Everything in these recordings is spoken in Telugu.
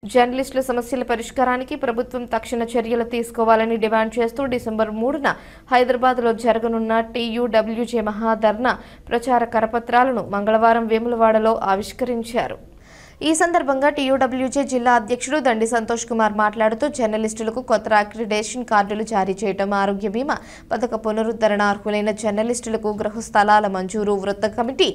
జర్నలిస్టుల సమస్యల పరిష్కారానికి ప్రభుత్వం తక్షణ చర్యలు తీసుకోవాలని డిమాండ్ చేస్తూ డిసెంబర్ 3న హైదరాబాద్లో జరగనున్న టీయూడబ్ల్యూజే మహాధర్నా ప్రచార కరపత్రాలను మంగళవారం వేములవాడలో ఆవిష్కరించారు. ఈ సందర్భంగా టీయూడబ్ల్యూజే జిల్లా అధ్యక్షుడు దండి సంతోష్ కుమార్ మాట్లాడుతూ జర్నలిస్టులకు కొత్త అక్రిడేషన్ కార్డులు జారీ చేయడం, ఆరోగ్య బీమా పథక పునరుద్ధరణ, అర్హులైన జర్నలిస్టులకు గృహ స్థలాల మంజూరు, వృత్త కమిటీ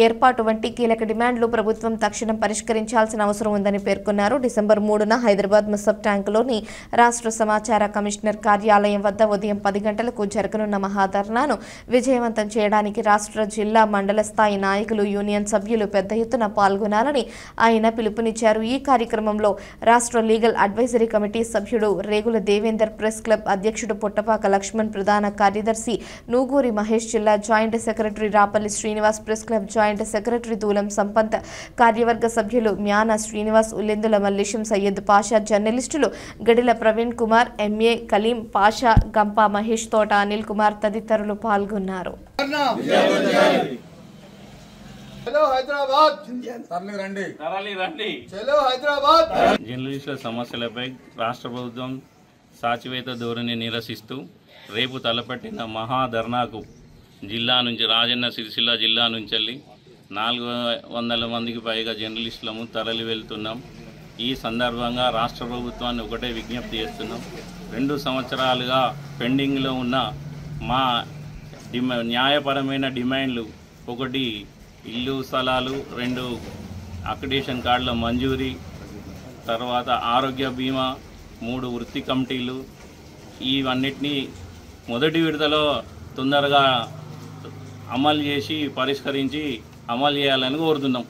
ఏర్పాటు వంటి కీలక డిమాండ్లు ప్రభుత్వం తక్షణం పరిష్కరించాల్సిన అవసరం ఉందని పేర్కొన్నారు. డిసెంబర్ 3న హైదరాబాద్ ముసబ్ ట్యాంకులోని రాష్ట్ర సమాచార కమిషనర్ కార్యాలయం వద్ద ఉదయం 10 గంటలకు జరగనున్న మహాధర్నాను విజయవంతం చేయడానికి రాష్ట్ర, జిల్లా, మండల స్థాయి నాయకులు, యూనియన్ సభ్యులు పెద్ద ఎత్తున పాల్గొనాలని ఆయన పిలుపునిచ్చారు. ఈ కార్యక్రమంలో రాష్ట్ర లీగల్ అడ్వైజరీ కమిటీ సభ్యుడు రేగుల దేవేందర్, ప్రెస్ క్లబ్ అధ్యక్షుడు పుట్టపాక లక్ష్మణ్, ప్రధాన కార్యదర్శి నూగూరి మహేష్, జిల్లా joint secretary Rapalli Srinivas, press club joint secretary Dulam Sampath, కార్యవర్గ సభ్యులు మ్యాన శ్రీనివాస్, ఉల్లెందుల మల్లేశం, సయ్యద్ పాషా, జర్నలిస్టులు గడిల ప్రవీణ్ కుమార్, ఎంఏ కలీం పాషా, గంపా మహేష్, తోట అనిల్ కుమార్ తదితరులు పాల్గొన్నారు. జర్నలిస్టుల సమస్యలపై రాష్ట్ర ప్రభుత్వం సాచివేత ధోరణి నిరసిస్తూ రేపు తలపెట్టిన మహాధర్నాకు జిల్లా నుంచి, రాజన్న సిరిసిల్ల జిల్లా నుంచి 400 మందికి పైగా జర్నలిస్టులము తరలి వెళ్తున్నాం. ఈ సందర్భంగా రాష్ట్ర ప్రభుత్వాన్ని ఒకటే విజ్ఞప్తి చేస్తున్నాం. 2 సంవత్సరాలుగా పెండింగ్లో ఉన్న మా న్యాయపరమైన డిమాండ్లు, 1 ఇల్లు స్థలాలు, 2 అక్రిడేషన్ కార్డుల మంజూరీ, తర్వాత ఆరోగ్య బీమా, 3 వృత్తి కమిటీలు, ఇవన్నిటినీ మొదటి విడతలో తొందరగా అమలు చేసి పరిష్కరించి అమలు చేయాలని కోరుతున్నాం.